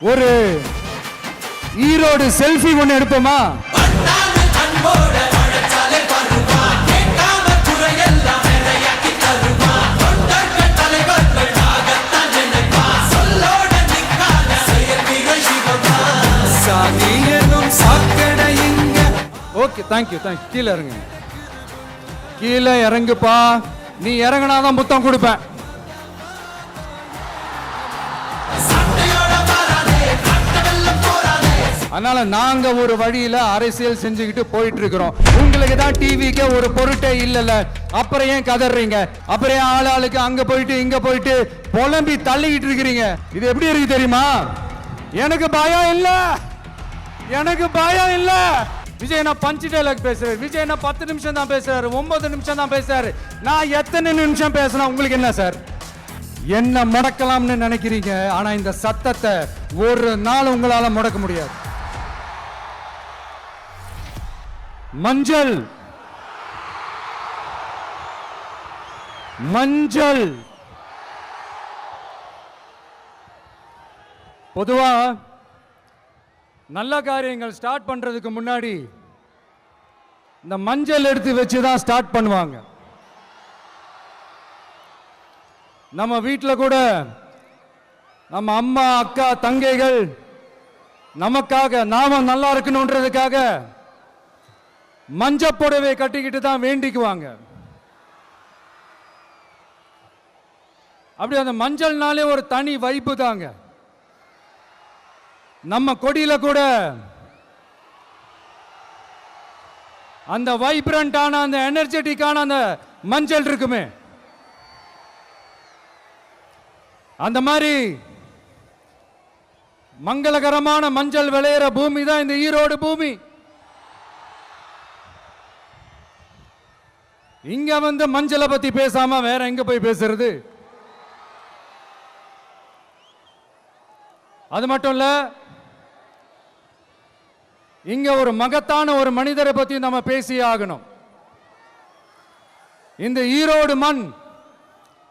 ஒரு ஈரோடு செல்ஃபி ஒன்று எடுப்போமா? Okay, thank you thank you. கீழே இறங்க, கீழே இறங்குப்பா. நீ இறங்கினாதான் புத்தம் கொடுப்பேன். அதனால நாங்க ஒரு வழியில அரசியல் செஞ்சுக்கிட்டு போயிட்டு இருக்கிறோம். உங்களுக்கு தான் டிவிக்கு ஒரு பொருட்டே இல்லல, அப்புறம் ஏன் கதறீங்க? அப்புறம் ஏன் ஆளாளுக்கு அங்க போயிட்டு இங்க போயிட்டு புலம்பி தள்ளிக்கிட்டு இருக்கிறீங்க? இது எப்படி இருக்கு தெரியுமா? எனக்கு பயம் இல்ல, எனக்கு பயம் இல்ல. விஜய் நான் பஞ்சு டைலாக் பேசுறாரு, விஜய் நான் 10 நிமிஷம் தான் பேசுறாரு, 9 நிமிஷம் தான் பேசுறாரு. நான் எத்தனை நிமிஷம் பேசினா உங்களுக்கு என்ன சார்? என்ன முடக்கலாம்னு நினைக்கிறீங்க, ஆனா இந்த சத்தத்தை ஒரு நாள் உங்களால முடக்க முடியாது. மஞ்சள் மஞ்சள் பொதுவா நல்ல காரியங்கள் ஸ்டார்ட் பண்றதுக்கு முன்னாடி இந்த மஞ்சள் எடுத்து வச்சுதான் ஸ்டார்ட் பண்ணுவாங்க. நம்ம வீட்டில் கூட நம்ம அம்மா அக்கா தங்கைகள் நமக்காக நாம நல்லா இருக்கணும்ன்றதுக்காக மஞ்சள் புடவை கட்டிக்கிட்டு தான் வேண்டிக்குவாங்க. அப்படி அந்த மஞ்சள்னாலே ஒரு தனி வைப்பு தாங்க. நம்ம கொடியில கூட அந்த வைப்ரண்டான அந்த எனர்ஜெட்டிக்கான அந்த மஞ்சள் இருக்குமே, அந்த மாதிரி மங்களகரமான மஞ்சள் விளையிற பூமி தான் இந்த ஈரோடு பூமி. இங்க வந்து மஞ்சளை பத்தி பேசாம வேற எங்க போய் பேசுறது? அது மட்டும் இல்ல, இங்க ஒரு மகத்தான ஒரு மனிதரை பத்தி நம்ம பேசியே ஆகணும். இந்த ஈரோடு மண்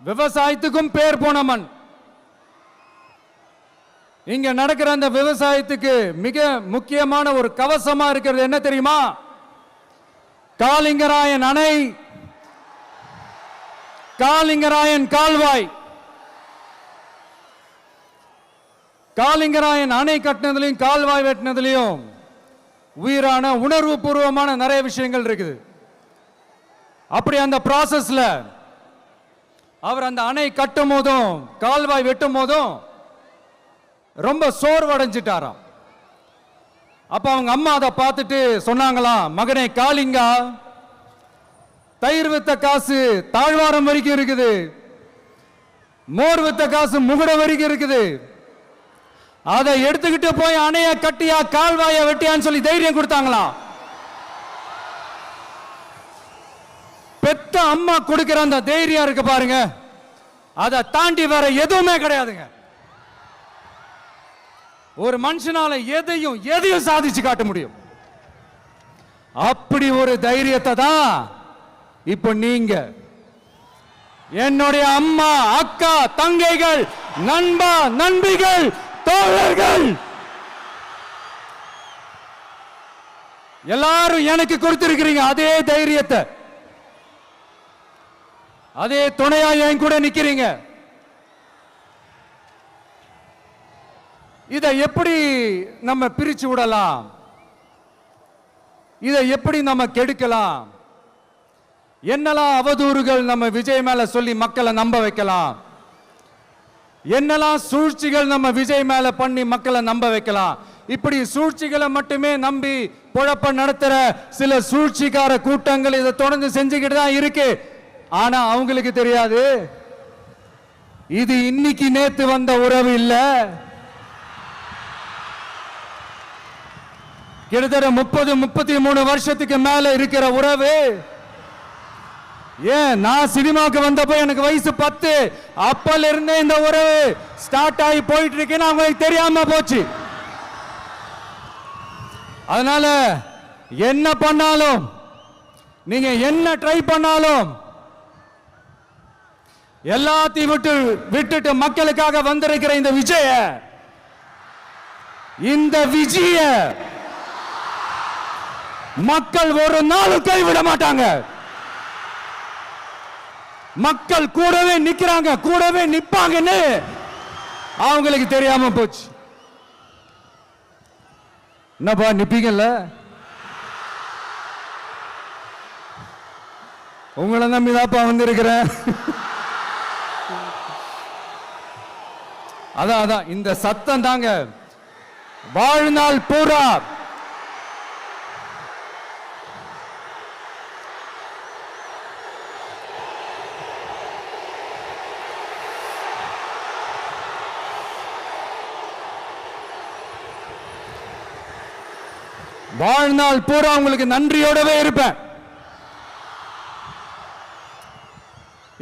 விவசாயத்துக்கும் பேர் போன மண். இங்க நடக்கிற அந்த விவசாயத்துக்கு மிக முக்கியமான ஒரு கவசமா இருக்கிறது என்ன தெரியுமா? காலிங்கராயன் அணை, காலிங்கராயன் கால்வாய். காலிங்கராயன் அணை கட்டினதுலையும் கால்வாய் வெட்டினதுலையும் உயிரான உணர்வு பூர்வமான நிறைய விஷயங்கள் இருக்குது. அப்படி அந்த ப்ராசஸ்ல அவர் அந்த அணை கட்டும் போதும் கால்வாய் வெட்டும் போதும் ரொம்ப சோர்வடைஞ்சிட்டாராம். அப்ப அவங்க அம்மா அதை பார்த்துட்டு சொன்னாங்களாம், மகனே காளிங்கா, தயிர் வித்த காசு தாழ்வாரம் வரைக்கும் இருக்குது, மோர் வித்த காசு முகுட வரைக்கும் இருக்குது, அதை எடுத்துக்கிட்டு போய் அணைய கட்டியா கால்வாய வெட்டியான்னு சொல்லி தைரியம் கொடுத்தாங்களாம். பெத்த அம்மா கொடுக்கிற அந்த தைரியம் இருக்கு பாருங்க, அதை தாண்டி வேற எதுவுமே கிடையாதுங்க. ஒரு மனுஷனால எதையும் சாதிச்சு காட்ட முடியும். அப்படி ஒரு தைரியத்தை தான் இப்ப நீங்க, என்னுடைய அம்மா அக்கா தங்கைகள் நண்பா நண்பிகள் தோழர்கள் எல்லாரும் எனக்கு கொடுத்திருக்கிறீங்க. அதே தைரியத்தை, அதே துணையா என் கூட நிக்கிறீங்க. இதை எப்படி நம்ம பிரிச்சு விடலாம்? இதை எப்படி நம்ம கெடுக்கலாம்? என்னெல்லாம் அவதூறுகள் நம்ம விஜய் மேல சொல்லி மக்களை நம்ப வைக்கலாம்? என்னெல்லாம் சூழ்ச்சிகள் நம்ம விஜய் மேல பண்ணி மக்களை நம்ப வைக்கலாம்? இப்படி சூழ்ச்சிகளை மட்டுமே நம்பி பொழப்ப நடத்துற சில சூழ்ச்சிக்கார கூட்டங்கள் இதை தொடர்ந்து செஞ்சுக்கிட்டு தான் இருக்கு. ஆனா அவங்களுக்கு தெரியாது, இது இன்னைக்கு நேத்து வந்த உறவு இல்ல. கிட்டத்தட்ட 30-33 வருஷத்துக்கு மேல இருக்கிற உறவு. ஏன் நான் சினிமாவுக்கு வந்தப்போ எனக்கு வயசு 10, அப்பல இருந்தே இந்த உறவு ஸ்டார்ட் ஆகி போயிட்டு இருக்குன்னு அவங்களுக்கு தெரியாம போச்சு. அதனால என்ன பண்ணாலும், நீங்க என்ன ட்ரை பண்ணாலும், எல்லாத்தையும் விட்டுட்டு மக்களுக்காக வந்திருக்கிற இந்த விஜய இந்த விஜய மக்கள் ஒரு நாளும் கைவிட மாட்டாங்க. மக்கள் கூடவே நிக்கிறாங்க, கூடவே நிப்பாங்கன்னு அவங்களுக்கு தெரியாம போச்சு. என்னப்பா நிப்பீங்கல்ல? உங்களை நம்பிதாப்பா வந்திருக்கிறேன். அதான் இந்த சத்தம் தாங்க வாழ்நாள் பூரா வாழ்நாள் பூரா உங்களுக்கு நன்றியோடவே இருப்பேன்.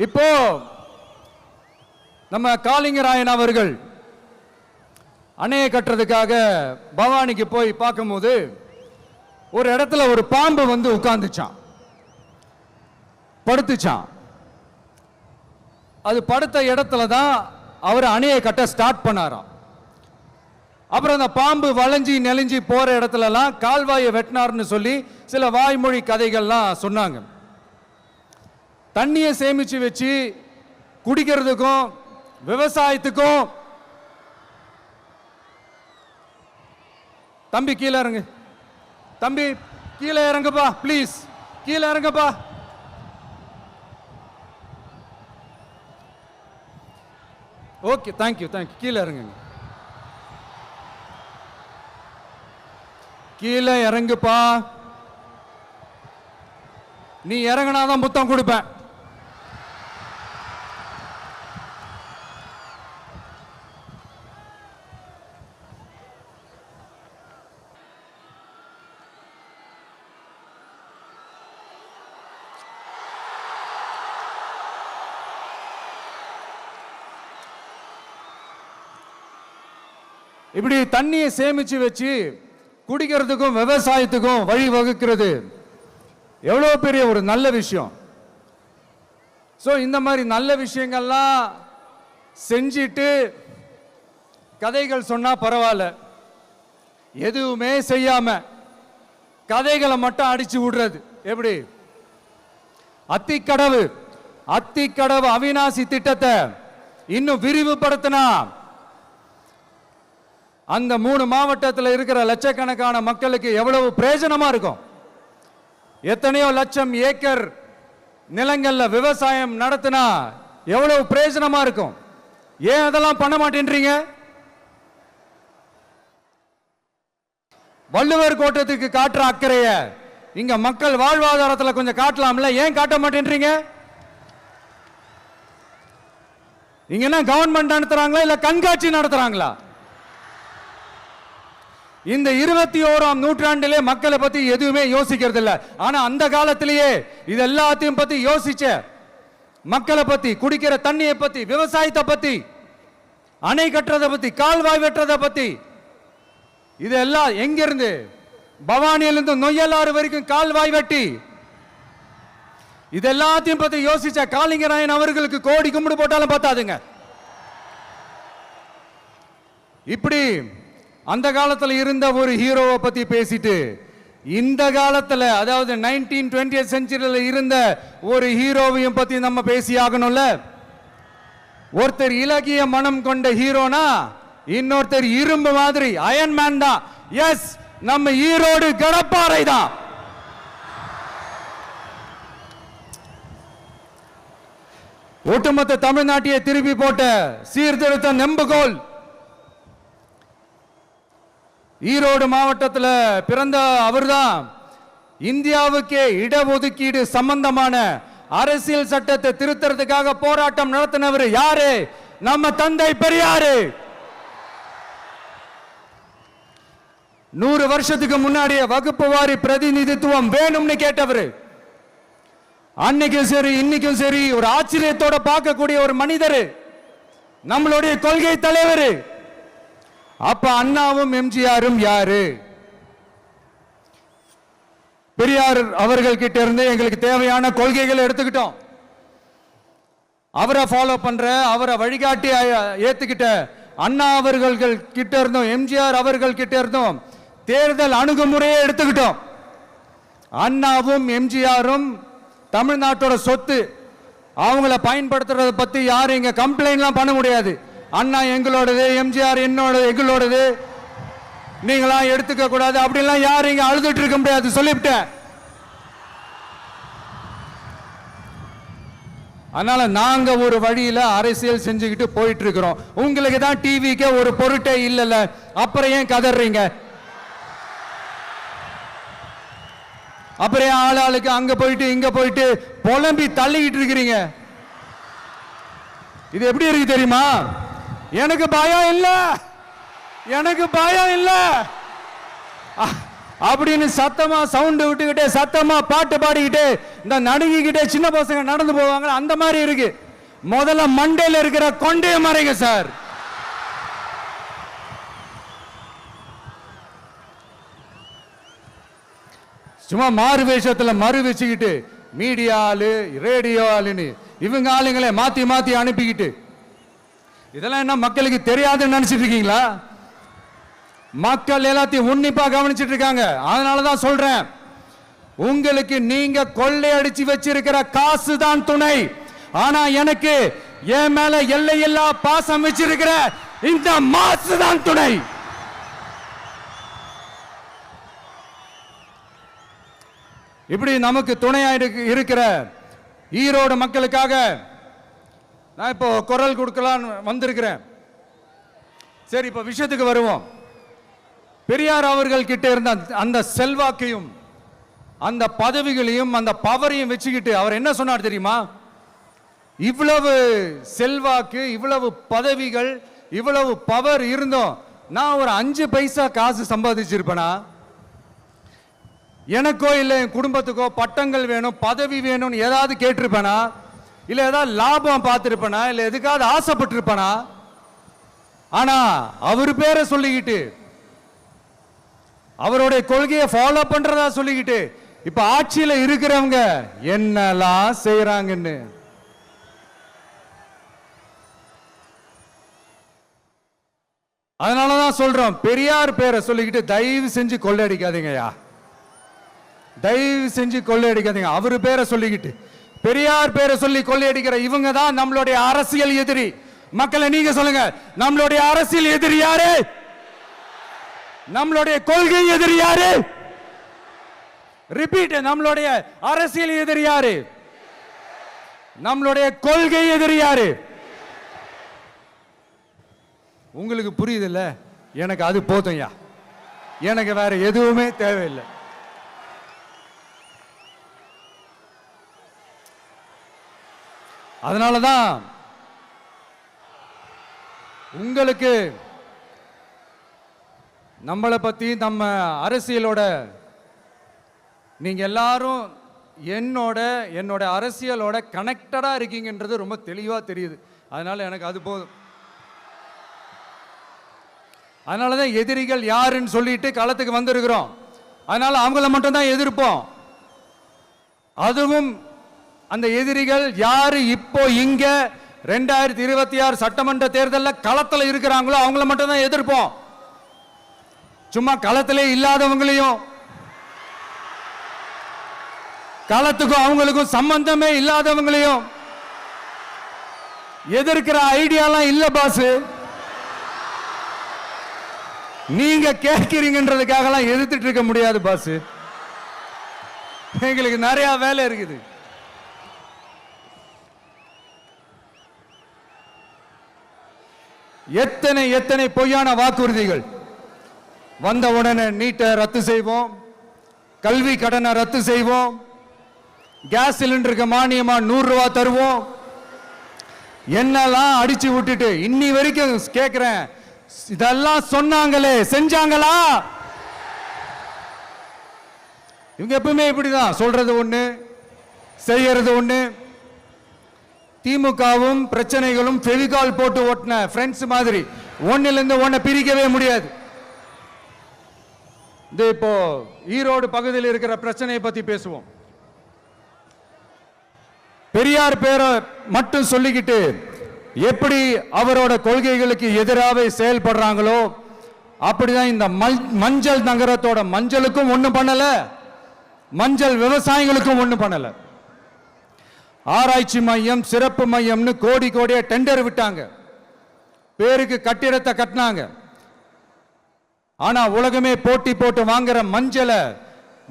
இப்போ நம்ம காளிங்கராயன் அவர்கள் அணையை கட்டுறதுக்காக பவானிக்கு போய் பார்க்கும்போது ஒரு இடத்துல ஒரு பாம்பு வந்து உட்கார்ந்துச்சான், படுத்துச்சான். அது படுத்த இடத்துல தான் அவர் அணையை கட்ட ஸ்டார்ட் பண்ணாராம். அப்புறம் அந்த பாம்பு வளைஞ்சி நெளிஞ்சி போற இடத்துலலாம் கால்வாயை வெட்டினார்னு சொல்லி சில வாய்மொழி கதைகள்லாம் சொன்னாங்க. தண்ணியை சேமிச்சு வச்சு குடிக்கிறதுக்கும் விவசாயத்துக்கும். தம்பி கீழே இறங்கு, தம்பி கீழே இறங்குப்பா, ப்ளீஸ் கீழே இறங்குப்பா. Okay, thank you thank you. கீழே இறங்குங்க, கீழே இறங்குப்பா. நீ இறங்கினாதான் புத்தம் கொடுப்பேன். இப்படி தண்ணியை சேமிச்சு வச்சு குடிக்கிறதுக்கும் விவசாயத்துக்கும் வழி வகுக்கிறது எவ்வளவு பெரிய ஒரு நல்ல விஷயம். ஸோ இந்த மாதிரி நல்ல விஷயங்கள்லாம் செஞ்சிட்டு கதைகள் சொன்னா பரவாயில்ல, எதுவுமே செய்யாம கதைகளை மட்டும் அடிச்சு விடுறது எப்படி? அத்திக்கடவு அவிநாசி திட்டத்தை இன்னும் விரிவுபடுத்தினா அந்த 3 மாவட்டத்தில் இருக்கிற லட்சக்கணக்கான மக்களுக்கு எவ்வளவு பிரயோஜனமா இருக்கும். எத்தனையோ லட்சம் ஏக்கர் நிலங்கள்ல விவசாயம் நடத்தினா எவ்வளவு பிரயோஜனமா இருக்கும். ஏன் அதெல்லாம் பண்ண மாட்டேன்றீங்க? வள்ளுவர் கோட்டத்துக்கு காட்டுற அக்கறைய இங்க மக்கள் வாழ்வாதாரத்தில் கொஞ்சம் காட்டலாம்ல, ஏன் காட்ட மாட்டேன்றீங்க? இங்க என்ன கவர்மெண்ட் நடத்துறாங்களா இல்ல கண்காட்சி நடத்துறாங்களா? இந்த 21ஆம் நூற்றாண்டிலே மக்களை பத்தி எதுவுமே யோசிக்கிறது இல்ல. ஆனா அந்த காலத்திலேயே இது எல்லாத்தையும் பத்தி யோசிச்ச மக்களை பத்தி, குடிக்கிற தண்ணியை பத்தி, விவசாயத்தை பத்தி, அணை கட்டுறதை பத்தி, கால்வாய் வெட்டுறதை பத்தி, இதெல்லாம் எங்கிருந்து? பவானியிலிருந்து நொய்யலாறு வரைக்கும் கால்வாய் வெட்டி இது எல்லாத்தையும் பத்தி யோசிச்ச காளிங்கராயன் அவர்களுக்கு கோடி கும்பிடு போட்டாலும் பார்த்தாதுங்க. இப்படி அந்த காலத்தில் இருந்த ஒரு ஹீரோவை பத்தி பேசிட்டு இந்த காலத்தில், அதாவது 1920th செஞ்சுரியில் இருந்த ஒரு ஹீரோவையும் பத்தி நம்ம பேசி ஆகணும்ல. ஒருத்தர் இலகிய மனம் கொண்ட ஹீரோனா இன்னொருத்தர் இரும்பு மாதிரி அயன் மேன் தான். எஸ், நம்ம ஈரோடு கடப்பாறை தான். ஒட்டுமொத்த தமிழ்நாட்டையே திருப்பி போட்ட சீர்திருத்த நெம்புகோல். ஈரோடு மாவட்டத்தில் பிறந்த அவர்தான் இந்தியாவுக்கே இடஒதுக்கீடு சம்பந்தமான அரசியல் சட்டத்தை திருத்தறதுக்காக போராட்டம் நடத்தினவர் யாரு? நம்ம தந்தை பெரியாரு. 100 வருஷத்துக்கு முன்னாடியே வகுப்பு வாரி பிரதிநிதித்துவம் வேணும்னு கேட்டவர். அன்னைக்கும் சரி இன்னைக்கும் சரி ஒரு ஆச்சரியத்தோட பார்க்கக்கூடிய ஒரு மனிதர், நம்மளுடைய கொள்கை தலைவர். அப்ப அண்ணாவும் எம்ஜிஆரும் யாரு? பெரியார் அவர்கள் கிட்ட இருந்து எங்களுக்கு தேவையான கொள்கைகளை எடுத்துக்கிட்டோம். அவரை ஃபாலோ பண்ற, அவரை வழிகாட்டி ஏத்துக்கிட்ட அண்ணா அவர்கள் கிட்ட இருந்தோம், எம்ஜிஆர் அவர்கள் கிட்ட இருந்தோம் தேர்தல் அணுகுமுறையை எடுத்துக்கிட்டோம். அண்ணாவும் எம்ஜிஆரும் தமிழ்நாட்டோட சொத்து, அவங்கள பயன்படுத்துறத பத்தி யாரும் இங்க கம்ப்ளைண்ட்லாம் பண்ண முடியாது. அண்ணா எங்களோடது, எம்ஜிஆர் எங்களோடது, நீங்களா எடுத்துக்க கூடாது அப்படிலாம் யாரும் இங்க அழுதுட்டு இருக்க முடியாது, சொல்லிவிட்டேன். அதனால நாங்க ஒரு வழியில அரசியல் செஞ்சுக்கிட்டு போயிட்டு இருக்கிறோம். உங்களுக்கு தான் டிவிக்கு ஒரு பொருட்டே இல்லைல்ல, அப்புறம் ஏன் கதறீங்க? அப்புறம் ஆளுக்கு அங்க போயிட்டு இங்க போயிட்டு புலம்பி தள்ளிக்கிட்டு இருக்கிறீங்க. இது எப்படி இருக்கு தெரியுமா? எனக்கு பயம் இல்ல, எனக்கு பயம் இல்ல அப்படின்னு சத்தமா சவுண்ட் விட்டுக்கிட்டே சத்தமா பாட்டு பாடிக்கிட்டே இந்த நடுங்கிக்கிட்டே சின்ன பசங்க நடந்து போவாங்க, அந்த மாதிரி இருக்கு. முதல்ல மண்டையில இருக்கிற கொண்டைய மறைங்க சார். சும்மா மாறு வேஷத்துல மறு வச்சுக்கிட்டு மீடியா ஆளு, ரேடியோ ஆளுன்னு இவங்க ஆளுங்களே மாத்தி மாத்தி அனுப்பிக்கிட்டு, இதெல்லாம் என்ன மக்களுக்கு தெரியாதுன்னு நினைச்சிட்டு இருக்கீங்களா? மக்கள் எல்லாத்தையும் உன்னிப்பா கவனிச்சிட்டு இருக்காங்க. அதனாலதான் சொல்றேன், உங்களுக்கு நீங்க கொள்ளையடிச்சு வச்சிருக்கிற காசு தான் துணை, ஆனா எனக்கு என் மேல எல்லையில்லா பாசம் வச்சிருக்கிற இந்த மாசு தான் துணை. இப்படி நமக்கு துணையா இருக்கிற ஈரோடு மக்களுக்காக நான் இப்போ குரல் கொடுக்கலான்னு வந்திருக்கிறேன். சரி, இப்போ விஷயத்துக்கு வருவோம். பெரியார் அவர்கள் கிட்ட இருந்த அந்த செல்வாக்கையும் அந்த பதவிகளையும் அந்த பவரையும் வச்சுக்கிட்டு அவர் என்ன சொன்னார் தெரியுமா? இவ்வளவு செல்வாக்கு, இவ்வளவு பதவிகள், இவ்வளவு பவர் இருந்தோம் நான் ஒரு 5 பைசா காசு சம்பாதிச்சிருப்பேனா? எனக்கோ இல்லை என் குடும்பத்துக்கோ பட்டங்கள் வேணும், பதவி வேணும்னு ஏதாவது கேட்டிருப்பேனா? இல்லை ஏதாவது லாபம் பார்த்துருப்பேனா? இல்லை எதுக்காவது ஆசைப்பட்டிருப்பேனா? ஆனா அவர் பேரை சொல்லிக்கிட்டு, அவருடைய கொள்கையை ஃபாலோ பண்றதா சொல்லிக்கிட்டு இப்ப ஆட்சியில இருக்கிறவங்க என்னெல்லாம் செய்யறாங்கன்னு அதனாலதான் சொல்றோம், பெரியார் பேரை சொல்லிக்கிட்டு தயவு செஞ்சு கொள்ளையடிக்காதீங்கயா, தயவு செஞ்சு கொள்ளையடிக்காதீங்க. அவரு பேரை சொல்லிக்கிட்டு பெரியார் பேரை சொல்லி கொள்ளையடிக்கிற இவங்க தான் நம்மளுடைய அரசியல் எதிரி. மக்களை நீங்க சொல்லுங்க, நம்மளுடைய அரசியல் எதிரி யாரு? நம்மளுடைய கொள்கை எதிரி யாரு? ரிப்பீட், நம்மளுடைய அரசியல் எதிரி யாரு? நம்மளுடைய கொள்கை எதிரி யாரு? உங்களுக்கு புரியுது இல்ல? எனக்கு அது போதும்யா, எனக்கு வேற எதுவுமே தேவையில்லை. அதனாலதான் உங்களுக்கு நம்மளை பத்தி, நம்ம அரசியலோட நீங்க எல்லாரும் என்னோட அரசியலோட கனெக்டடா இருக்கீங்கன்றது ரொம்ப தெளிவா தெரியுது. அதனால எனக்கு அது போதும். அதனாலதான் எதிரிகள் யாருன்னு சொல்லிட்டு களத்துக்கு வந்திருக்கிறோம். அதனால அவங்கள மட்டும் தான் எதிர்ப்போம். அதுவும் அந்த எதிரிகள் யாரு இப்போ இங்க 2026 சட்டமன்ற தேர்தலில் களத்தில் இருக்கிறாங்களோ அவங்கள மட்டும் தான் எதிர்ப்போம். சும்மா களத்திலே இல்லாதவங்களையும், களத்துக்கும் அவங்களுக்கும் சம்பந்தமே இல்லாதவங்களையும் எதிர்க்கிற ஐடியாலாம் இல்ல பாஸ். நீங்க கேட்கிறீங்கன்றதுக்காக எதிர்த்துட்டு இருக்க முடியாது பாஸ். எங்களுக்கு நிறைய வேலை இருக்குது. எத்தனை எத்தனை பொய்யான வாக்குறுதிகள். வந்த உடனே நீட்டை ரத்து செய்வோம், கல்வி கடனை ரத்து செய்வோம், கேஸ் சிலிண்டருக்கு மானியமா 100 ரூபாய் தருவோம், என்னெல்லாம் அடிச்சு விட்டுட்டு இன்னி வரைக்கும் கேட்கிறேன், இதெல்லாம் சொன்னாங்களே செஞ்சாங்களா? இவங்க எப்பவுமே இப்படிதான், சொல்றது ஒண்ணு செய்யறது ஒண்ணு. திமுகவும் பிரச்சனைகளும் ஃபெவிகால் போட்டு ஓட்டின ஃப்ரெண்ட்ஸ் மாதிரி ஒன்னிலிருந்து ஒன்னை பிரிக்கவே முடியாது. இப்போ ஈரோடு பகுதியில் இருக்கிற பிரச்சனையை பத்தி பேசுவோம். பெரியார் பேரை மட்டும் சொல்லிக்கிட்டு எப்படி அவரோட கொள்கைகளுக்கு எதிராக செயல்படுறாங்களோ அப்படிதான் இந்த மஞ்சள் நகரத்தோட மஞ்சளுக்கும் ஒண்ணும் பண்ணல, மஞ்சள் விவசாயிகளுக்கும் ஒண்ணும் பண்ணல. ஆராய்ச்சி மையம், சிறப்பு மையம்னு கோடி கோடியா டெண்டர் விட்டாங்க, பேருக்கு கட்டிடத்தை கட்டினாங்க. ஆனா உலகமே போட்டி போட்டு வாங்குற மஞ்சளை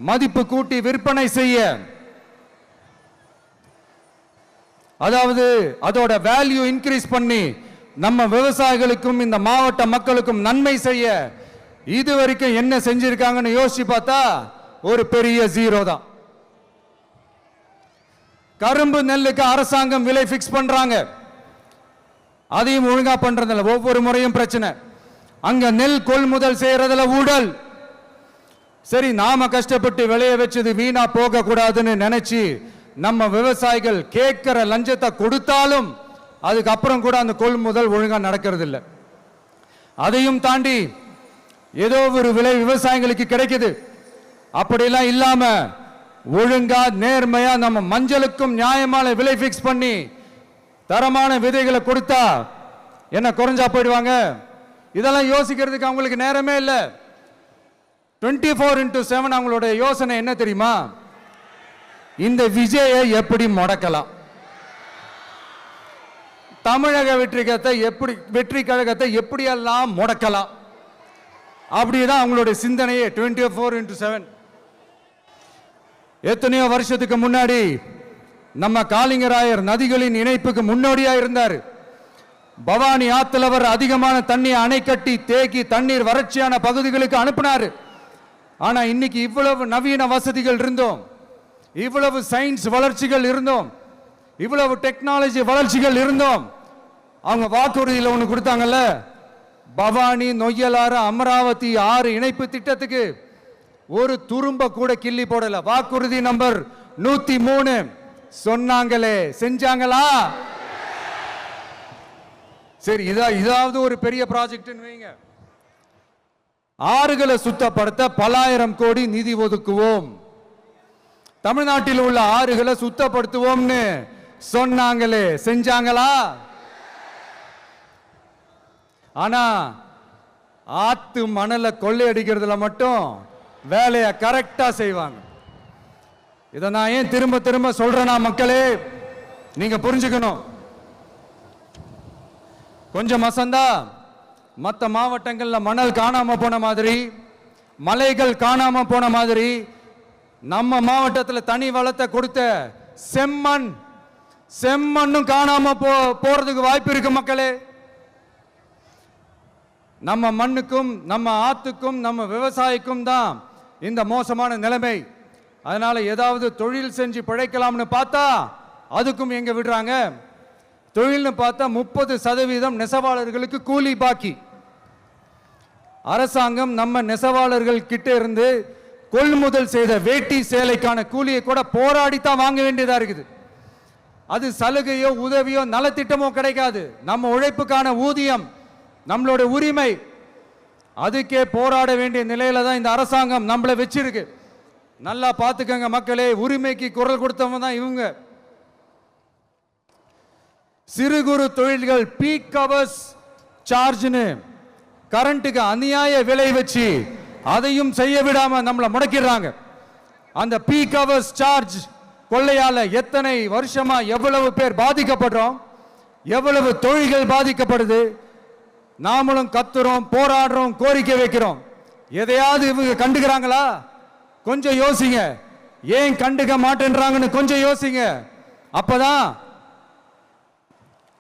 மதிப்பு கூட்டி விற்பனை செய்ய, அதாவது அதோட வேல்யூ இன்க்ரீஸ் பண்ணி நம்ம விவசாயிகளுக்கும் இந்த மாவட்ட மக்களுக்கும் நன்மை செய்ய இதுவரைக்கும் என்ன செஞ்சிருக்காங்கன்னு யோசிச்சு பார்த்தா ஒரு பெரிய ஜீரோ தான். கரும்பு நெல்லுக்கு அரசாங்கம் விலை பிக்ஸ் பண்றாங்க, அதையும் ஒழுங்கா பண்றதில்ல. ஒவ்வொரு முறையும் பிரச்சனை. அங்க நெல் கொள்முதல் செய்யறதுல ஊழல். சரி, நாம கஷ்டப்பட்டு விளைய வச்சது வீணா போக கூடாதுன்னு நினைச்சு நம்ம விவசாயிகள் கேட்கிற லஞ்சத்தை கொடுத்தாலும் அதுக்கப்புறம் கூட அந்த கொள்முதல் ஒழுங்கா நடக்கிறது இல்லை. அதையும் தாண்டி ஏதோ ஒரு விலை விவசாயிகளுக்கு கிடைக்குது. அப்படிலாம் இல்லாம ஒழுங்கா நேர்மையா நம்ம மஞ்சளுக்கும் நியாயமான விலை பிக்ஸ் பண்ணி தரமான விதைகளை கொடுத்தா என்ன குறைஞ்சா போயிடுவாங்க? இதெல்லாம் யோசிக்கிறதுக்கு அவங்களுக்கு நேரமே இல்லை. 24/7 அவங்களோட யோசனை என்ன தெரியுமா? இந்த விஜயை எப்படி முடக்கலாம், தமிழக வெற்றி கழகத்தை எப்படியெல்லாம் முடக்கலாம், அப்படிதான் அவங்களுடைய சிந்தனையே 24/7. எத்தனையோ வருஷத்துக்கு முன்னாடி நம்ம காளிங்கராயர் நதிகளின் இணைப்புக்கு முன்னோடியா இருந்தார். பவானி ஆத்துல வர அதிகமான தண்ணீர் அணை கட்டி தேக்கி தண்ணீர் வறட்சியான பகுதிகளுக்கு அனுப்பினார். ஆனா இன்னைக்கு இவ்வளவு நவீன வசதிகள் இருந்தோம், இவ்வளவு சயின்ஸ் வளர்ச்சிகள் இருந்தோம், இவ்வளவு டெக்னாலஜி வளர்ச்சிகள் இருந்தோம், அவங்க வாக்குறுதியில் ஒன்று கொடுத்தாங்கல்ல, பவானி நொய்யலாறு அமராவதி 6 இணைப்பு திட்டத்துக்கு ஒரு துரும்ப கூட கிள்ளி போடல. வாக்குறுதி நம்பர் 103 சொன்னாங்களே, செஞ்சாங்களா? சரி, இதாவது ஒரு பெரிய ப்ராஜெக்ட் வைங்க. ஆறுகளை சுத்தப்படுத்த பல ஆயிரம் கோடி நிதி ஒதுக்குவோம், தமிழ்நாட்டில் உள்ள ஆறுகளை சுத்தப்படுத்துவோம்னு சொன்னாங்களே, செஞ்சாங்களா? ஆனா ஆத்து மணலை கொள்ளையடிக்கிறதுல மட்டும் வேலையை கரெக்டா செய்வாங்க. இதை நான் ஏன் திரும்ப திரும்ப சொல்றேன்னா, மக்களே நீங்க புரிஞ்சுக்கணும். கொஞ்சம் மசந்தா மற்ற மாவட்டங்கள்ல மணல் காணாம போன மாதிரி, மலைகள் காணாம போன மாதிரி, நம்ம மாவட்டத்தில் தனி வளத்தை கொடுத்த செம்மண்ணும் காணாம போறதுக்கு வாய்ப்பு இருக்கு மக்களே. நம்ம மண்ணுக்கும் நம்ம ஆத்துக்கும் நம்ம விவசாயிக்கும் தான் இந்த மோசமான நிலைமை. அதனால ஏதாவது தொழில் செஞ்சு பிழைக்கலாம்னு பார்த்தா அதுக்கும் எங்க விடுறாங்க? தொழில்னு பார்த்தா 30% நெசவாளர்களுக்கு கூலி பாக்கி. அரசாங்கம் நம்ம நெசவாளர்கள் கிட்ட இருந்து கொள்முதல் செய்த வேட்டி சேலைக்கான கூலியை கூட போராடித்தான் வாங்க வேண்டியதா இருக்குது. அது சலுகையோ உதவியோ நலத்திட்டமோ கிடைக்காது. நம்ம உழைப்புக்கான ஊதியம், நம்மளோட உரிமை, அதுக்கே போராட வேண்டிய நிலையில தான் இந்த அரசாங்கம் நம்மளை வச்சிருக்கு. நல்லா பார்த்துக்கங்க மக்களே, உரிமைக்கு குரல் கொடுத்தவங்க தான் இவங்க. சிறு குறு தொழில்கள் பீக் ஹவர்ஸ் சார்ஜ்னு கரண்ட்டுக்கு அநியாய விலை வச்சு அதையும் செய்ய விடாம நம்மளை முடக்கிடுறாங்க. அந்த பீக் ஹவர்ஸ் சார்ஜ் கொள்ளையால எத்தனை வருஷமா எவ்வளவு பேர் பாதிக்கப்படுறோம், எவ்வளவு தொழில்கள் பாதிக்கப்படுது. நாமளும் கத்துறோம், போராடுறோம், கோரிக்கை வைக்கிறோம். எதையாவது இவங்க கண்டுக்கிறாங்களா? கொஞ்சம் யோசிங்க. ஏன் கண்டுக்க மாட்டேன்றாங்கன்னு கொஞ்சம் யோசிங்க.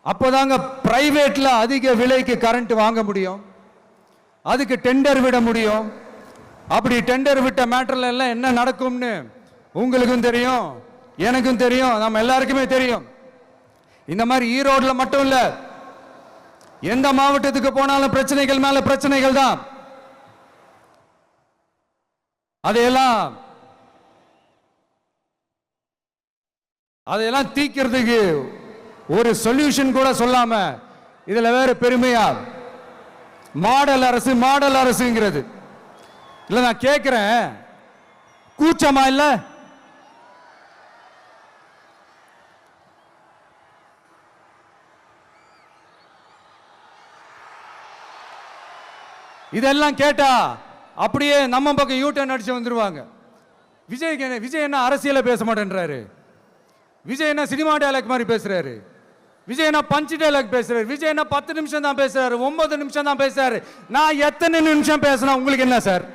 அப்போதாங்க பிரைவேட்ல அதிக விலைக்கு கரண்ட் வாங்க முடியும், அதுக்கு டெண்டர் விட முடியும். அப்படி டெண்டர் விட்ட மேட்டர்ல எல்லாம் என்ன நடக்கும்னு உங்களுக்கும் தெரியும், எனக்கும் தெரியும், நம்ம எல்லாருக்குமே தெரியும். இந்த மாதிரி ஈரோடுல மட்டும் இல்ல, எந்த மாவட்டத்துக்கு போனாலும் பிரச்சனைகள் மேல பிரச்சனைகள் தான். அதையெல்லாம் தீக்கிறதுக்கு ஒரு சொல்யூஷன் கூட சொல்லாம இதுல வேற பெருமையா மாடல் அரசுங்கிறது இல்ல. நான் கேட்கிறேன், கூச்சமா இல்ல? இதெல்லாம் கேட்டா அப்படியே நம்ம பக்கம் யூட்டர்ன் அடிச்சு வந்துருவாங்க. விஜய் என்ன அரசியல பேச மாட்டேன்றாரு, விஜய் என்ன சினிமா டயலாக் மாதிரி பேசுறாரு, விஜய் என்ன பஞ்ச் டயலாக் பேசுறாரு, விஜய் என்ன 10 நிமிஷம் தான் பேசுறாரு, 9 நிமிஷம் தான் பேசுறாரு. நான் எத்தனை நிமிஷம் பேசினா உங்களுக்கு என்ன சார்?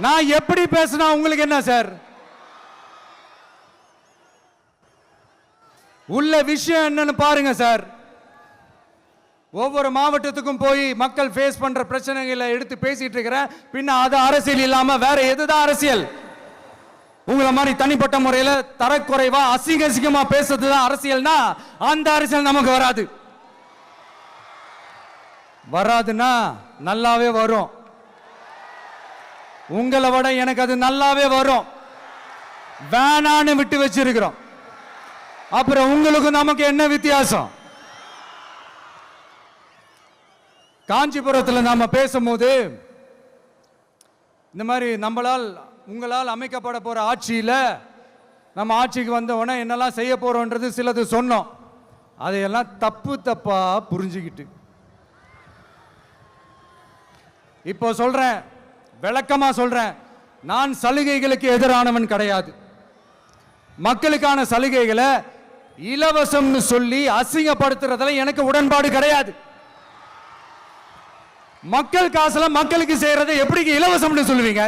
நான் எப்படி பேசினா உங்களுக்கு என்ன சார்? உள்ள விஷயம் என்னன்னு பாருங்க சார். ஒவ்வொரு மாவட்டத்துக்கும் போய் மக்கள் ஃபேஸ் பண்ற பிரச்சனைகளை எடுத்து பேசிட்டு இருக்கிறேன். பின்ன அது அரசியல் இல்லாம வேற எதுதான் அரசியல்? உங்களை மாதிரி தனிப்பட்ட முறையில் தரக்குறைவா அசிங்கமா பேசுறதுதான் அரசியல்னா அந்த அரசியல் நமக்கு வராது. வராதுன்னா நல்லாவே வரும். உங்களை விட எனக்கு அது நல்லாவே வரும். வேணான்னு விட்டு வச்சிருக்கிறோம். அப்புறம் உங்களுக்கு நமக்கு என்ன வித்தியாசம்? காஞ்சிபுரத்தில் நாம பேசும்போது இந்த மாதிரி உங்களால் அமைக்கப்பட போற ஆட்சியில நம்ம ஆட்சிக்கு வந்த உடனே என்னெல்லாம் செய்ய போறோம்ன்றது சிலது சொன்னோம். அதையெல்லாம் தப்பா புரிஞ்சுக்கிட்டு இப்போ சொல்றேன், விளக்கமா சொல்றேன். நான் சலுகைகளுக்கு எதிரானவன் கிடையாது. மக்களுக்கான சலுகைகளை இலவசம்னு சொல்லி அசிங்கப்படுத்துறதுல எனக்கு உடன்பாடு கிடையாது. மக்கள் காசுல மக்களுக்கு செய்யறதை எப்படி இலவசம்னு சொல்லுவீங்க?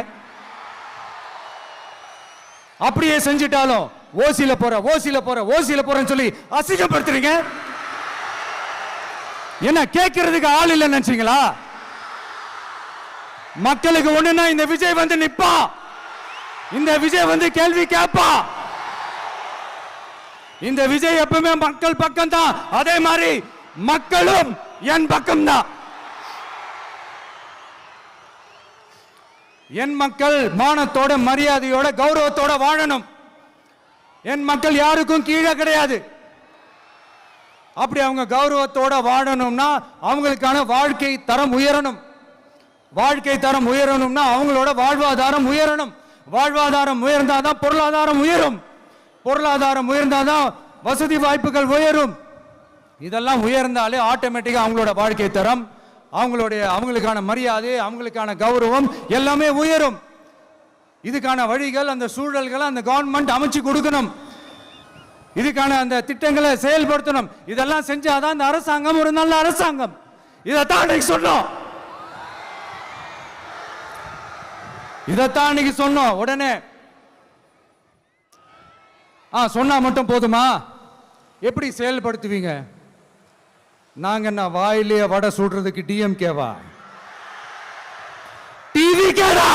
அப்படியே செஞ்சிட்டாலும் ஓசில போறேன்னு சொல்லி அசிங்கப்படுத்துறீங்க. என்ன கேட்கறதுக்கு ஆள் இல்லைன்னு நினைச்சீங்களா? மக்களுக்கு ஒண்ணுன்னா இந்த விஜய் வந்து நிப்பா, இந்த விஜய் வந்து கேள்வி கேட்பா. இந்த விஜய் எப்பவுமே மக்கள் பக்கம் தான், அதே மாதிரி மக்களும் என் பக்கம் தான். என் மக்கள் மானத்தோட மரியாதையோட கௌரவத்தோட வாழணும். என் மக்கள் யாருக்கும் கீழே கிடையாது. அப்படி அவங்க கௌரவத்தோட வாழணும்னா அவங்களுக்கான வாழ்க்கை தரம் உயரணும். வாழ்க்கை தரம் உயரணும்னா அவங்களோட வாழ்வாதாரம் உயரணும். வாழ்வாதாரம் உயர்ந்தாதான் பொருளாதாரம் உயரும். பொருளாதாரம் உயர்ந்தாதான் வசதி வாய்ப்புகள் உயரும். இதெல்லாம் உயர்ந்தாலே ஆட்டோமேட்டிக்கா அவங்களோட வாழ்க்கை தரம், அவங்களுக்கான மரியாதை, அவங்களுக்கான கௌரவம் எல்லாமே உயரும். இதுக்கான வழிகள், அந்த சூழல்களை அந்த கவர்மெண்ட் அமைச்சு கொடுக்கணும். இதுக்கான அந்த திட்டங்களை செயல்படுத்தணும். இதெல்லாம் செஞ்சாதான் அந்த அரசாங்கம் ஒரு நல்ல அரசாங்கம். இதைத்தான் அன்னைக்கு சொன்னோம். இதைத்தான் அன்னைக்கு சொன்னோம். உடனே சொன்னா மட்டும் போதுமா? எப்படி செயல்படுத்துவீங்க? நாங்க என்ன வாயிலே வடை சுடுறதுக்கு டிஎம்கேவா? டிவிகேடா?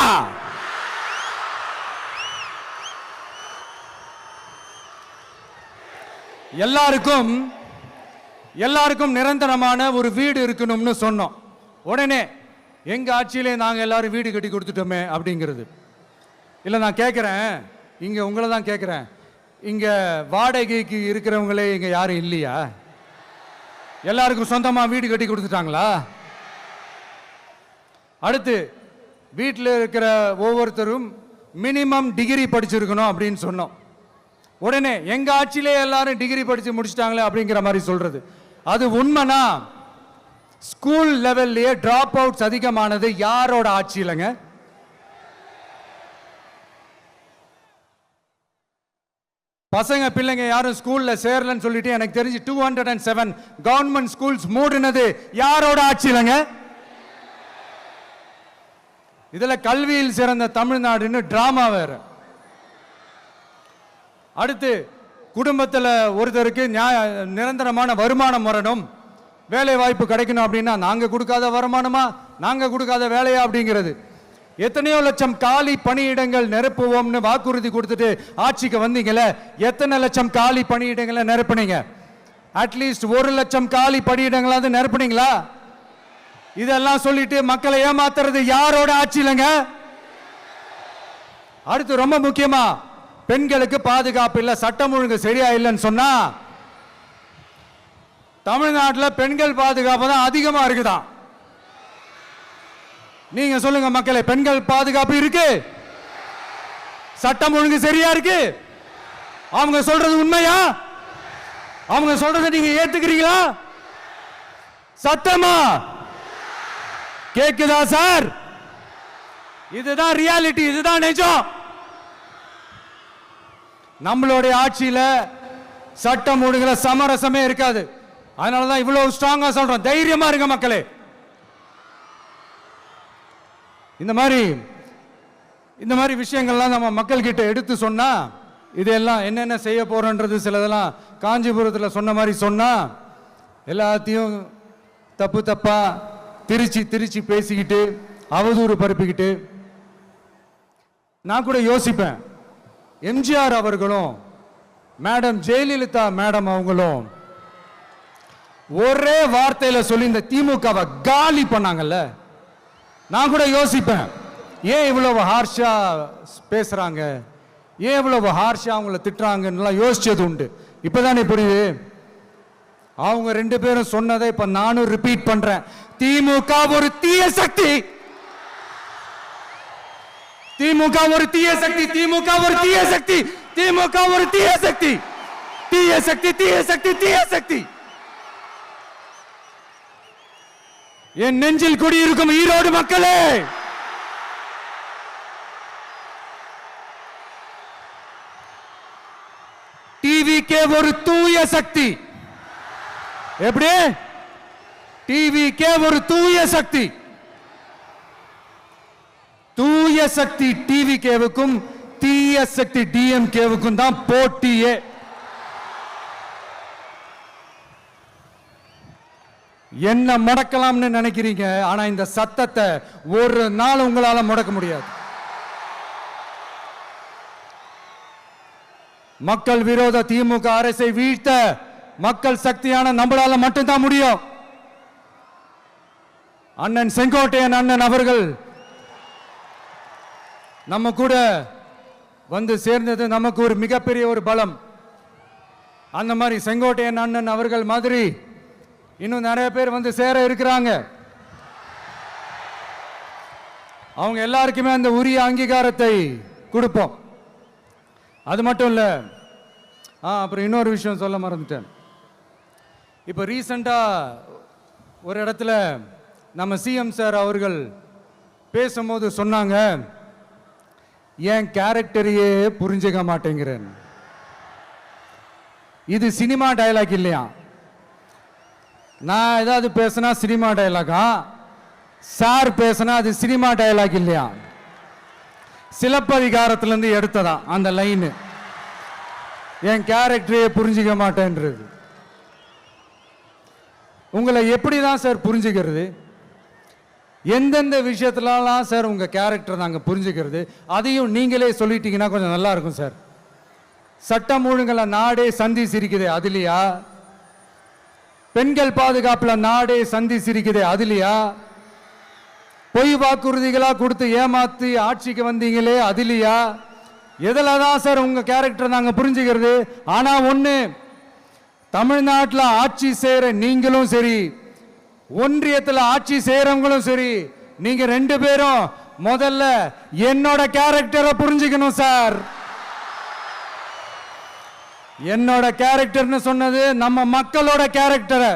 எல்லாருக்கும் நிரந்தரமான ஒரு வீடு இருக்கணும்னு சொன்னோம். உடனே எங்க ஆட்சியிலே நாங்க எல்லாரும் வீடு கட்டி கொடுத்துட்டோமே அப்படிங்கிறது இல்ல. நான் கேட்கிறேன், இங்க உங்களை தான் கேட்கிறேன், இங்க வாடகைக்கு இருக்கிறவங்களே இங்க யாரும் இல்லையா? எல்லாருக்கும் சொந்தமா வீடு கட்டி கொடுத்துட்டாங்களா? அடுத்து வீட்டில் இருக்கிற ஒவ்வொருத்தரும் மினிமம் டிகிரி படிச்சிருக்கணும் அப்படின்னு சொன்னோம். உடனே எங்க ஆட்சியிலே எல்லாரும் டிகிரி படிச்சு முடிச்சிட்டாங்களே அப்படிங்கிற மாதிரி சொல்றது அது உண்மைனா? ஸ்கூல் லெவல்லையே டிராப் அவுட்ஸ் அதிகமானது யாரோட ஆட்சியிலங்க? பசங்க பிள்ளைங்க யாரும் ஸ்கூல்ல சேரலன்னு சொல்லிட்டு எனக்கு தெரிஞ்சு 207 கவர்மெண்ட் ஸ்கூல்ஸ் மூடினது யாரோட ஆட்சியிலங்க? இதுல கல்வியில் சிறந்த தமிழ்நாடுன்னு டிராமா வேற. அடுத்து குடும்பத்தில் ஒருத்தருக்கு நிரந்தரமான வருமானம் வரணும், வேலை வாய்ப்பு கிடைக்கணும் அப்படின்னா நாங்க கொடுக்காத வருமானமா, நாங்க கொடுக்காத வேலையா அப்படிங்கிறது. எத்தனையோ லட்சம் காலி பணியிடங்கள் நிரப்புவோம்னு வாக்குறுதி கொடுத்துட்டு ஆட்சிக்கு வந்தீங்களே, எத்தனை லட்சம் காலி பணியிடங்களை நிரப்புனீங்க? அட்லீஸ்ட் 1 லட்சம் காலி பணியிடங்களாவது நிரப்புனீங்களா? இதெல்லாம் சொல்லிட்டு மக்களை ஏமாத்துறது யாரோட ஆட்சியிலங்க? அடுத்து ரொம்ப முக்கியமா, பெண்களுக்கு பாதுகாப்பு இல்ல, சட்டம் ஒழுங்கு சரியா இல்லைன்னு சொன்னா தமிழ்நாட்டில் பெண்கள் பாதுகாப்பு தான் அதிகமா இருக்குதான். நீங்க சொல்லுங்க மக்களே, பெண்கள் பாதுகாப்பு இருக்கு? சட்டம் ஒழுங்கு சரியா இருக்கு? அவங்க சொல்றது உண்மையா? அவங்க சொல்றதை நீங்க ஏத்துக்கிறீங்களா? சத்தமா கேக்குதா சார்? இதுதான் ரியாலிட்டி, இதுதான் நிஜம். நம்மளுடைய ஆட்சியில சட்டம் ஒழுங்குல சமரசமே இருக்காது. அதனாலதான் இவ்வளவு ஸ்ட்ராங்கா சொல்றோம், தைரியமா இருங்க மக்களே. இந்த மாதிரி விஷயங்கள்லாம் நம்ம மக்கள் கிட்ட எடுத்து சொன்னா, இதெல்லாம் என்னென்ன செய்ய போறோன்றது சிலதெல்லாம் காஞ்சிபுரத்தில் சொன்ன மாதிரி சொன்னா எல்லாத்தையும் தப்பா திருச்சி பேசிக்கிட்டு அவதூறு பரப்பிக்கிட்டு. நான் கூட யோசிப்பேன், எம்ஜிஆர் அவர்களும் மேடம் ஜெயலலிதா மேடம் அவங்களும் ஒரே வார்த்தையில சொல்லி இந்த திமுகவை காலி பண்ணாங்கல்ல. நான் கூட யோசிப்பேன், ஏன் இவ்வளவு ஹார்ஷா பேசுறாங்க, ஏன் இவ்வளவு ஹார்ஷா அவங்கள திட்டுறாங்கன்னு யோசிச்சது உண்டு. இப்பதானே புரியுது. அவங்க ரெண்டு பேரும் சொன்னதை இப்ப நானும் ரிப்பீட் பண்றேன். திமுக ஒரு தீய சக்தி, திமுக ஒரு தீய சக்தி, திமுக ஒரு தீய சக்தி, திமுக ஒரு தீய சக்தி, தீய சக்தி, தீய சக்தி, தீய சக்தி. என் நெஞ்சில் குடியிருக்கும் ஈரோடு மக்களே, டிவிகே ஒரு தூய சக்தி. எப்படி? டிவிகே ஒரு தூய சக்தி. தூய சக்தி டிவிகேவுக்கும் தீய சக்தி டிஎம்கேவுக்கும் தான் போட்டியே. என்ன முடக்கலாம்னு நினைக்கிறீங்க, ஆனா இந்த சத்தத்தை ஒரு நாள் உங்களால முடக்க முடியாது. மக்கள் விரோத திமுக அரசை வீழ்த்த மக்கள் சக்தியான நம்மளால மட்டும்தான் முடியும். அண்ணன் செங்கோட்டையன் அண்ணன் அவர்கள் நம்ம கூட வந்து சேர்ந்தது நமக்கு ஒரு மிகப்பெரிய ஒரு பலம். அந்த மாதிரி செங்கோட்டையன் அண்ணன் அவர்கள் மாதிரி இன்னும் நிறைய பேர் வந்து சேர இருக்கிறாங்க. அவங்க எல்லாருக்குமே அந்த உரிய அங்கீகாரத்தை கொடுப்போம். அது மட்டும் இல்ல, அப்புறம் இன்னொரு விஷயம் சொல்ல மறந்துட்டேன். இப்போ ரீசண்டா ஒரு இடத்துல நம்ம சிஎம் சார் அவர்கள் பேசும்போது சொன்னாங்க, என் கேரக்டரையே புரிஞ்சுக்க மாட்டேங்கிறேன். இது சினிமா டயலாக் இல்லையா? நான் ஏதாவது பேசினா சினிமா டயலாகா? சார் பேசினா அது சினிமா டயலாக் இல்லையா? சிலப்பதிகாரத்திலிருந்து எடுத்ததா அந்த லைன். என் கேரக்டரையே புரிஞ்சுக்க மாட்டேன்றது. உங்களை எப்படிதான் சார் புரிஞ்சுக்கிறது? எந்தெந்த விஷயத்துலலாம் சார் உங்க கேரக்டர் நாங்கள் புரிஞ்சுக்கிறது? அதையும் நீங்களே சொல்லிட்டீங்கன்னா கொஞ்சம் நல்லா இருக்கும் சார். சட்டம் ஒழுங்குல நாடே சந்தி சிரிக்குது, அதுலையா? பெண்கள் பாதுகாப்புல நாடே சந்தி சிரிக்குது, அதுலையா? பொய் வாக்குறுதிகளா கொடுத்து ஏமாத்தி ஆட்சிக்கு வந்தீங்களே, அதுலையா? எதுல தான் சார் உங்க கேரக்டர் நாங்க புரிஞ்சுக்கிறது? ஆனா ஒண்ணு, தமிழ்நாட்டில் ஆட்சி செய்யற நீங்களும் சரி, ஒன்றியத்தில் ஆட்சி செய்யறவங்களும் சரி, நீங்க ரெண்டு பேரும் முதல்ல என்னோட கேரக்டரை புரிஞ்சுக்கணும் சார். என்னோட கேரக்டர்னு சொன்னது நம்ம மக்களோட கேரக்டரை.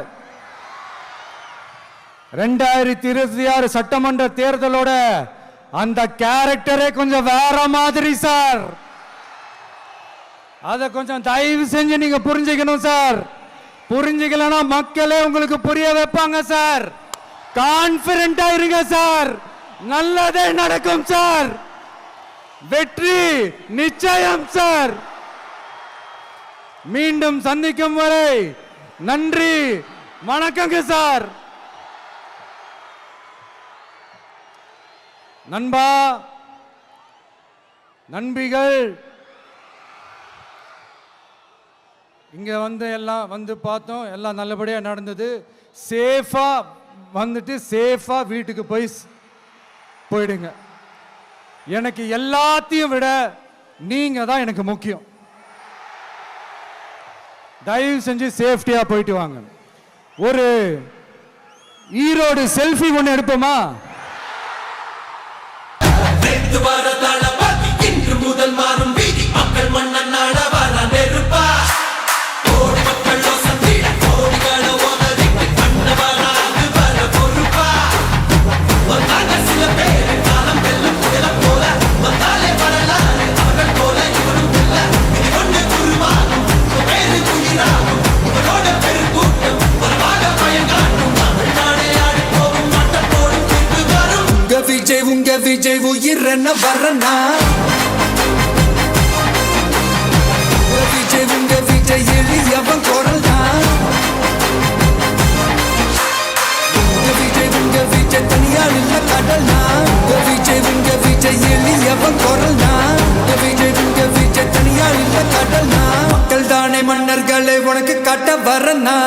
2026 சட்டமன்ற தேர்தலோட அந்த கேரக்டரே கொஞ்சம் வேற மாதிரி சார். அதை கொஞ்சம் தயவு செஞ்சு நீங்க புரிஞ்சுக்கணும் சார். புரிஞ்சுக்கலன்னா மக்களே உங்களுக்கு புரிய வைப்பாங்க சார். கான்பிடென்டா இருங்க சார், நல்லதே நடக்கும் சார். வெற்றி நிச்சயம் சார். மீண்டும் சந்திக்கும் வரை நன்றி, வணக்கங்க சார். நண்பா, நண்பிகள், இங்க வந்து எல்லாம் வந்து பார்த்தோம், எல்லாம் நல்லபடியா நடந்தது. சேஃபா வந்துட்டு சேஃபா வீட்டுக்கு போயிடுங்க. எனக்கு எல்லாத்தையும் விட நீங்க தான் எனக்கு முக்கியம். தயவு செஞ்சு சேஃப்டியா போயிட்டு வாங்க. ஒரு ஈரோடு செல்ஃபி ஒன்று எடுப்போமா? இன்று முதல் மாறும் வீதி மக்கள் மன்னன் நாட வர நெருப்பா. மக்கள் விஜய் உயிர் என்ன வரனா விஜய் உங்க விஜய் எளியவன் குரல் தான் விஜய் உங்க விஜய் தனியால் இல்ல கடல் தான் விஜய் உங்க விஜய் எளியவன் குரல் தான் விஜய் உங்க விஜய் தனியால் இல்ல கடல் தான் மக்கள் தானே மன்னர்களை உனக்கு காட்ட வரனா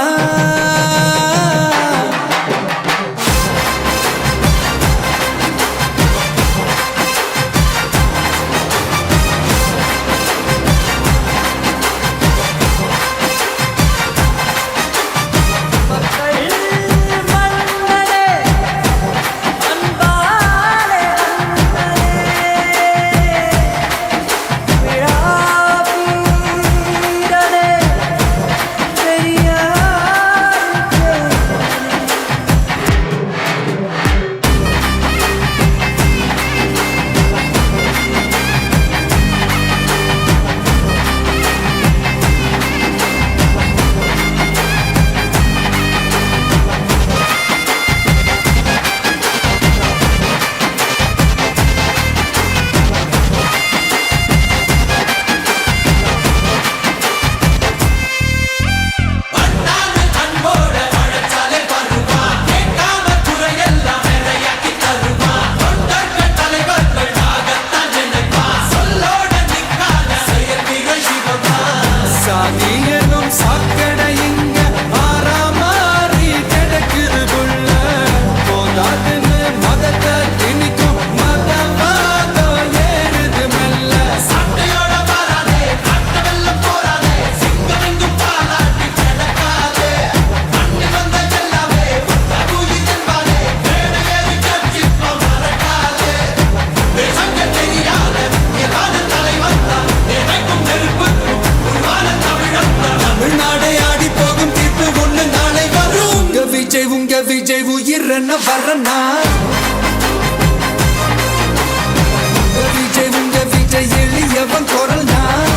விஜய் உயிர் என்ன வரனா விஜய் உங்க விஜய் எளியவன் குரல் தான்